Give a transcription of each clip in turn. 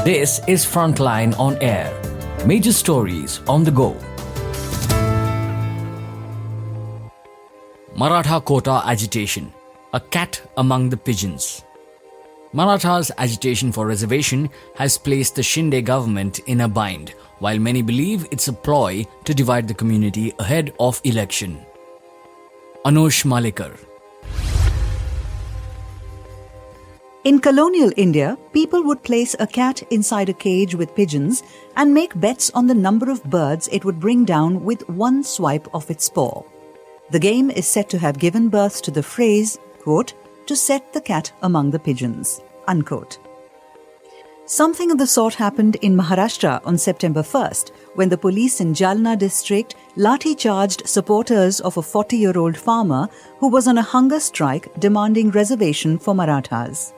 This is Frontline on Air. Major stories on the go. Maratha quota agitation. A cat among the pigeons. Maratha's agitation for reservation has placed the Shinde government in a bind, while many believe it's a ploy to divide the community ahead of election. Anush Malikar. In colonial India, people would place a cat inside a cage with pigeons and make bets on the number of birds it would bring down with one swipe of its paw. The game is said to have given birth to the phrase, quote, to set the cat among the pigeons, unquote. Something of the sort happened in Maharashtra on September 1st when the police in Jalna district lathi-charged supporters of a 40-year-old farmer who was on a hunger strike demanding reservation for Marathas.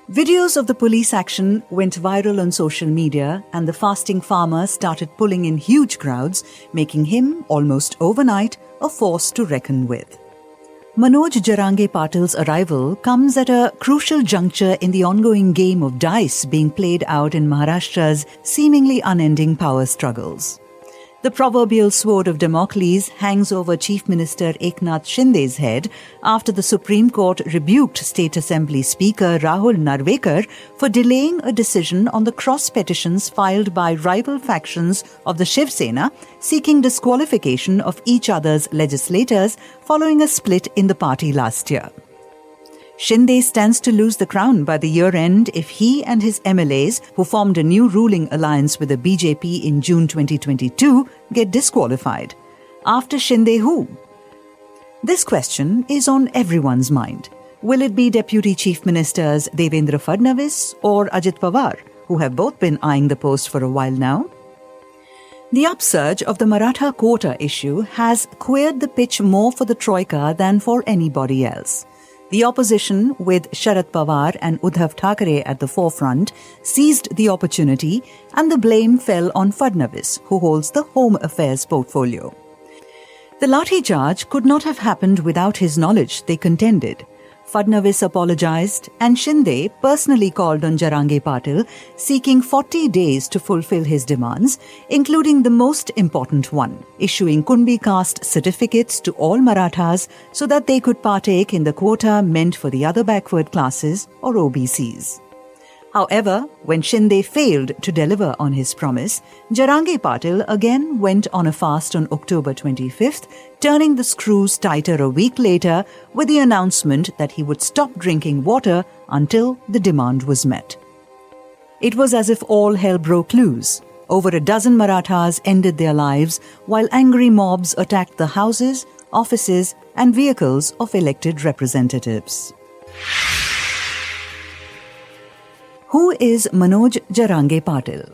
Videos of the police action went viral on social media and the fasting farmer started pulling in huge crowds, making him, almost overnight, a force to reckon with. Manoj Jarange Patil's arrival comes at a crucial juncture in the ongoing game of dice being played out in Maharashtra's seemingly unending power struggles. The proverbial sword of Damocles hangs over Chief Minister Eknath Shinde's head after the Supreme Court rebuked State Assembly Speaker Rahul Narvekar for delaying a decision on the cross petitions filed by rival factions of the Shiv Sena seeking disqualification of each other's legislators following a split in the party last year. Shinde stands to lose the crown by the year-end if he and his MLAs, who formed a new ruling alliance with the BJP in June 2022, get disqualified. After Shinde, who? This question is on everyone's mind. Will it be Deputy Chief Ministers Devendra Fadnavis or Ajit Pawar, who have both been eyeing the post for a while now? The upsurge of the Maratha quota issue has queered the pitch more for the Troika than for anybody else. The opposition, with Sharad Pawar and Uddhav Thackeray at the forefront, seized the opportunity and the blame fell on Fadnavis, who holds the Home Affairs portfolio. The lathi charge could not have happened without his knowledge, they contended. Fadnavis apologized and Shinde personally called on Jarange Patil, seeking 40 days to fulfill his demands, including the most important one, issuing Kunbi caste certificates to all Marathas so that they could partake in the quota meant for the other backward classes or OBCs. However, when Shinde failed to deliver on his promise, Jarange Patil again went on a fast on October 25th, turning the screws tighter a week later with the announcement that he would stop drinking water until the demand was met. It was as if all hell broke loose. Over a dozen Marathas ended their lives while angry mobs attacked the houses, offices and vehicles of elected representatives. Who is Manoj Jarange Patil?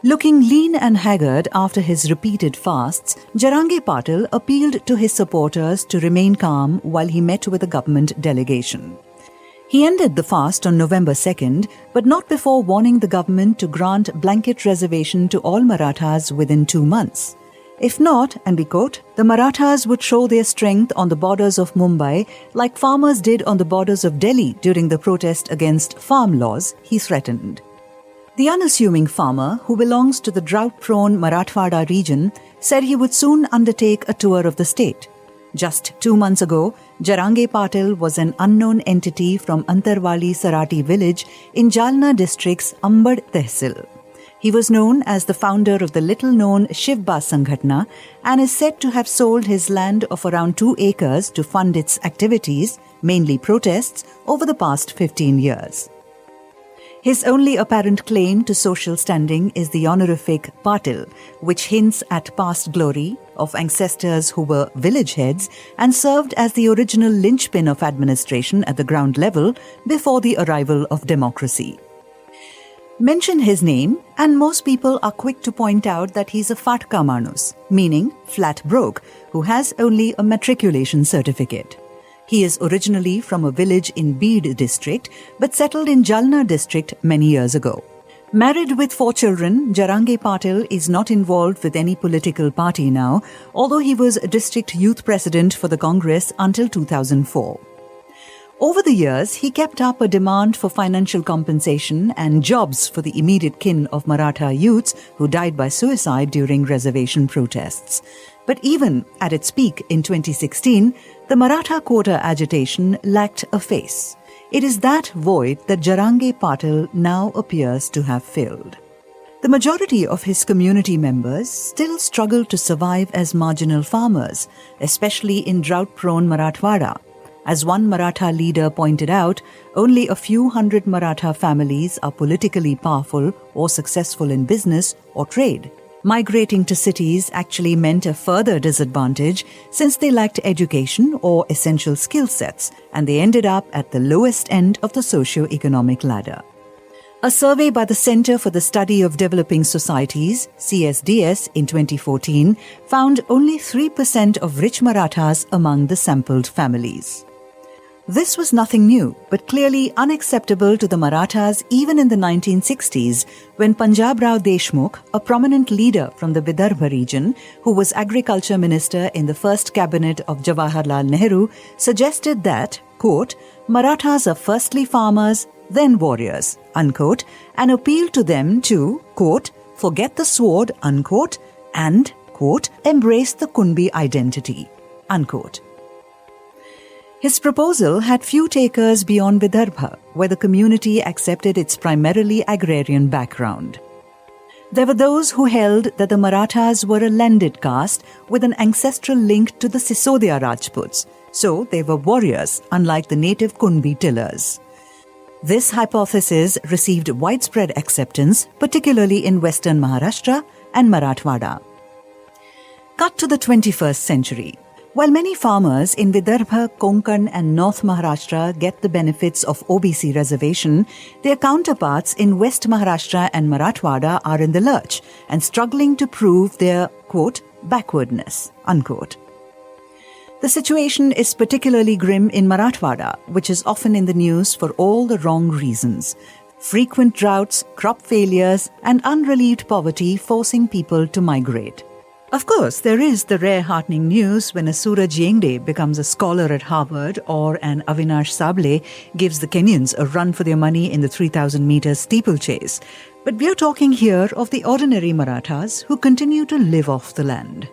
Looking lean and haggard after his repeated fasts, Jarange Patil appealed to his supporters to remain calm while he met with a government delegation. He ended the fast on November 2nd, but not before warning the government to grant blanket reservation to all Marathas within 2 months. If not, and we quote, the Marathas would show their strength on the borders of Mumbai like farmers did on the borders of Delhi during the protest against farm laws, he threatened. The unassuming farmer, who belongs to the drought-prone Marathwada region, said he would soon undertake a tour of the state. Just 2 months ago, Jarange Patil was an unknown entity from Antarwali Sarati village in Jalna district's Ambad Tehsil. He was known as the founder of the little-known Shivba Sanghatna and is said to have sold his land of around 2 acres to fund its activities, mainly protests, over the past 15 years. His only apparent claim to social standing is the honorific Patil, which hints at past glory of ancestors who were village heads and served as the original linchpin of administration at the ground level before the arrival of democracy. Mention his name and most people are quick to point out that he's a fatka manus, meaning flat broke, who has only a matriculation certificate. He is originally from a village in Beed district but settled in Jalna district many years ago. Married with 4 children, Jarange Patil is not involved with any political party now, although he was a district youth president for the Congress until 2004. Over the years, he kept up a demand for financial compensation and jobs for the immediate kin of Maratha youths who died by suicide during reservation protests. But even at its peak in 2016, the Maratha quota agitation lacked a face. It is that void that Jarange Patil now appears to have filled. The majority of his community members still struggle to survive as marginal farmers, especially in drought-prone Marathwada. As one Maratha leader pointed out, only a few hundred Maratha families are politically powerful or successful in business or trade. Migrating to cities actually meant a further disadvantage since they lacked education or essential skill sets, and they ended up at the lowest end of the socio-economic ladder. A survey by the Center for the Study of Developing Societies, CSDS, in 2014 found only 3% of rich Marathas among the sampled families. This was nothing new, but clearly unacceptable to the Marathas even in the 1960s, when Punjab Rao Deshmukh, a prominent leader from the Vidarbha region, who was agriculture minister in the first cabinet of Jawaharlal Nehru, suggested that, quote, Marathas are firstly farmers, then warriors, unquote, and appealed to them to, quote, forget the sword, unquote, and, quote, embrace the Kunbi identity, unquote. His proposal had few takers beyond Vidarbha, where the community accepted its primarily agrarian background. There were those who held that the Marathas were a landed caste with an ancestral link to the Sisodia Rajputs, so they were warriors, unlike the native Kunbi tillers. This hypothesis received widespread acceptance, particularly in western Maharashtra and Marathwada. Cut to the 21st century. While many farmers in Vidarbha, Konkan and North Maharashtra get the benefits of OBC reservation, their counterparts in West Maharashtra and Marathwada are in the lurch and struggling to prove their, quote, backwardness, unquote. The situation is particularly grim in Marathwada, which is often in the news for all the wrong reasons. Frequent droughts, crop failures, and unrelieved poverty forcing people to migrate. Of course, there is the rare heartening news when a Suraj Yengde becomes a scholar at Harvard or an Avinash Sable gives the Kenyans a run for their money in the 3,000-meter steeplechase. But we are talking here of the ordinary Marathas who continue to live off the land.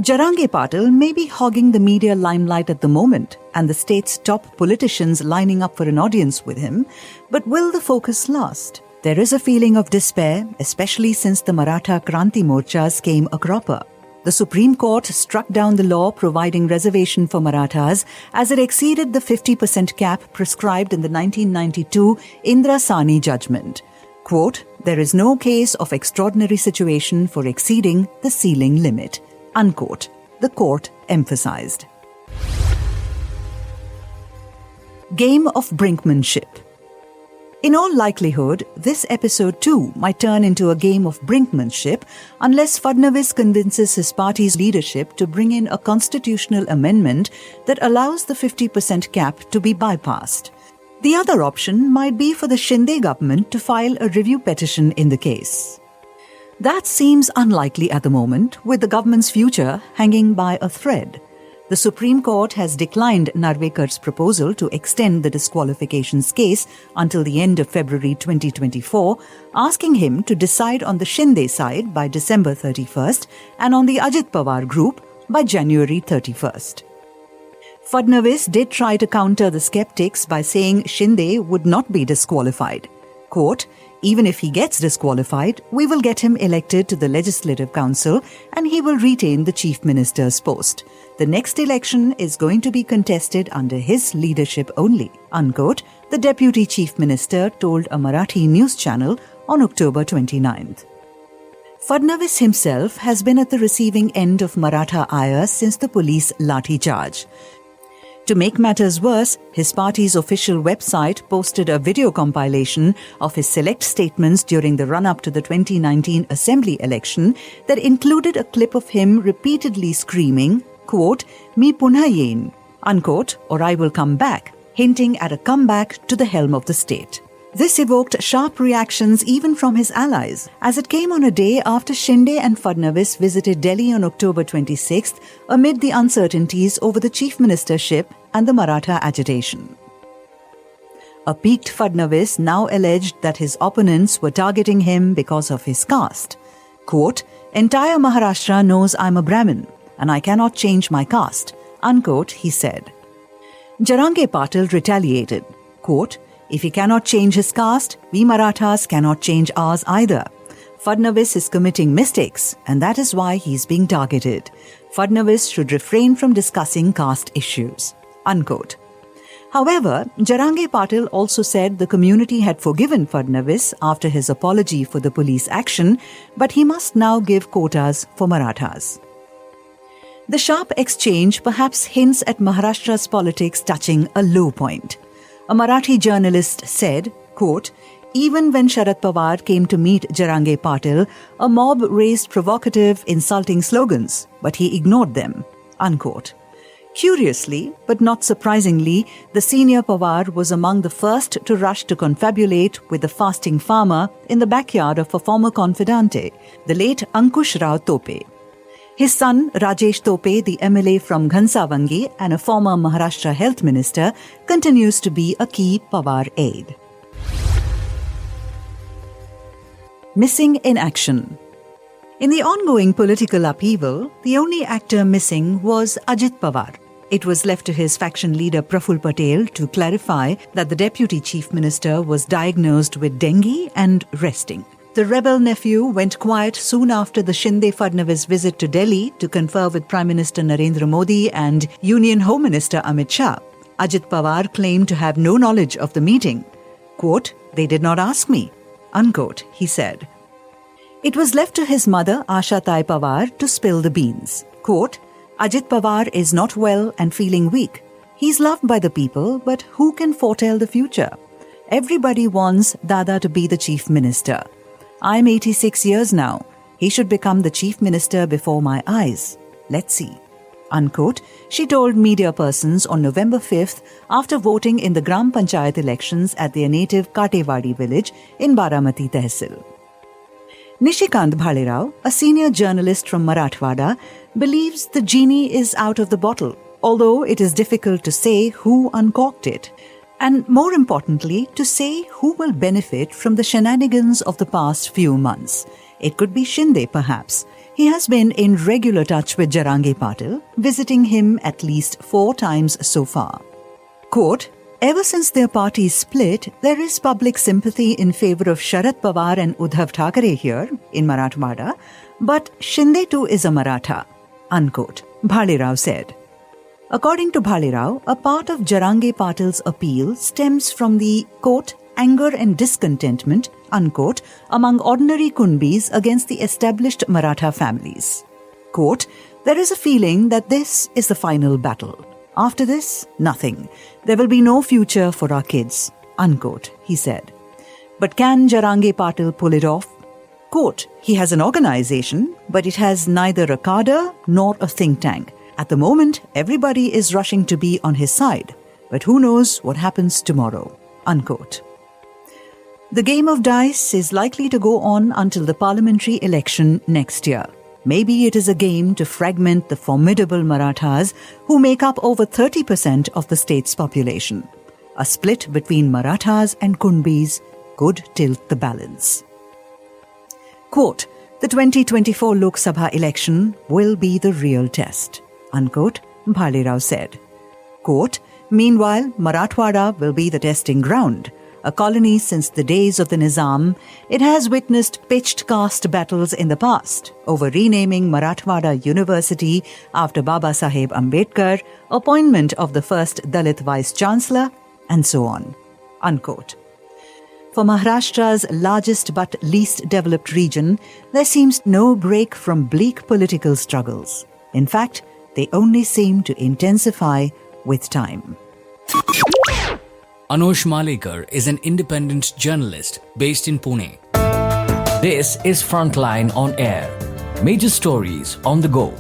Jarange Patil may be hogging the media limelight at the moment and the state's top politicians lining up for an audience with him, but will the focus last? There is a feeling of despair, especially since the Maratha Kranti Morchas came a cropper. The Supreme Court struck down the law providing reservation for Marathas as it exceeded the 50% cap prescribed in the 1992 Indra Sani judgment. Quote, there is no case of extraordinary situation for exceeding the ceiling limit, unquote, the court emphasized. Game of brinkmanship. In all likelihood, this episode too might turn into a game of brinkmanship unless Fadnavis convinces his party's leadership to bring in a constitutional amendment that allows the 50% cap to be bypassed. The other option might be for the Shinde government to file a review petition in the case. That seems unlikely at the moment, with the government's future hanging by a thread. The Supreme Court has declined Narvekar's proposal to extend the disqualifications case until the end of February 2024, asking him to decide on the Shinde side by December 31st and on the Ajit Pawar group by January 31st. Fadnavis did try to counter the skeptics by saying Shinde would not be disqualified. Quote, even if he gets disqualified, we will get him elected to the Legislative Council and he will retain the Chief Minister's post. The next election is going to be contested under his leadership only, unquote, the Deputy Chief Minister told a Marathi news channel on October 29th. Fadnavis himself has been at the receiving end of Maratha ire since the police lathi charge. To make matters worse, his party's official website posted a video compilation of his select statements during the run-up to the 2019 Assembly election that included a clip of him repeatedly screaming, quote, "Mi punha yen," unquote, or I will come back, hinting at a comeback to the helm of the state. This evoked sharp reactions even from his allies, as it came on a day after Shinde and Fadnavis visited Delhi on October 26th amid the uncertainties over the chief ministership and the Maratha agitation. A piqued Fadnavis now alleged that his opponents were targeting him because of his caste. Quote, "Entire Maharashtra knows I'm a Brahmin and I cannot change my caste," unquote, he said. Jarange Patil retaliated. Quote, "If he cannot change his caste, we Marathas cannot change ours either. Fadnavis is committing mistakes and that is why he is being targeted. Fadnavis should refrain from discussing caste issues," unquote. However, Jarange Patil also said the community had forgiven Fadnavis after his apology for the police action, but he must now give quotas for Marathas. The sharp exchange perhaps hints at Maharashtra's politics touching a low point. A Marathi journalist said, quote, "Even when Sharad Pawar came to meet Jarange Patil, a mob raised provocative, insulting slogans, but he ignored them," unquote. Curiously, but not surprisingly, the senior Pawar was among the first to rush to confabulate with the fasting farmer in the backyard of a former confidante, the late Ankush Rao Tope. His son, Rajesh Tope, the MLA from Ghansavangi and a former Maharashtra health minister, continues to be a key Pawar aide. Missing in action. In the ongoing political upheaval, the only actor missing was Ajit Pawar. It was left to his faction leader Praful Patel to clarify that the deputy chief minister was diagnosed with dengue and resting. The rebel nephew went quiet soon after the Shinde-Fadnavis visit to Delhi to confer with Prime Minister Narendra Modi and Union Home Minister Amit Shah. Ajit Pawar claimed to have no knowledge of the meeting. Quote, "They did not ask me," unquote, he said. It was left to his mother, Asha Tai Pawar, to spill the beans. Quote, "Ajit Pawar is not well and feeling weak. He's loved by the people, but who can foretell the future? Everybody wants Dada to be the chief minister. I'm 86 years now. He should become the chief minister before my eyes. Let's see," unquote, she told media persons on November 5th after voting in the Gram Panchayat elections at their native Katewadi village in Baramati Tehsil. Nishikant Bhalerao, a senior journalist from Marathwada, believes the genie is out of the bottle, although it is difficult to say who uncorked it, and more importantly, to say who will benefit from the shenanigans of the past few months. It could be Shinde, perhaps. He has been in regular touch with Jarange Patil, visiting him at least 4 times so far. Quote, "Ever since their parties split, there is public sympathy in favor of Sharad Pawar and Uddhav Thackeray here in Marathwada, but Shinde too is a Maratha," unquote, Bhalerao said. According to Bhalerao, a part of Jarange Patil's appeal stems from the, quote, "anger and discontentment," unquote, among ordinary Kunbis against the established Maratha families. Quote, "There is a feeling that this is the final battle. After this, nothing. There will be no future for our kids," unquote, he said. But can Jarange Patil pull it off? Quote, "He has an organization, but it has neither a cadre nor a think tank. At the moment, everybody is rushing to be on his side, but who knows what happens tomorrow," unquote. The game of dice is likely to go on until the parliamentary election next year. Maybe it is a game to fragment the formidable Marathas who make up over 30% of the state's population. A split between Marathas and Kunbis could tilt the balance. Quote, "The 2024 Lok Sabha election will be the real test," unquote, Bhalerao said. Quote, "Meanwhile, Marathwada will be the testing ground. A colony since the days of the Nizam, it has witnessed pitched caste battles in the past over renaming Marathwada University after Baba Saheb Ambedkar, appointment of the first Dalit Vice-Chancellor, and so on," unquote. For Maharashtra's largest but least developed region, there seems no break from bleak political struggles. In fact, they only seem to intensify with time. Anush Malekar is an independent journalist based in Pune. This is Frontline on Air. Major stories on the go.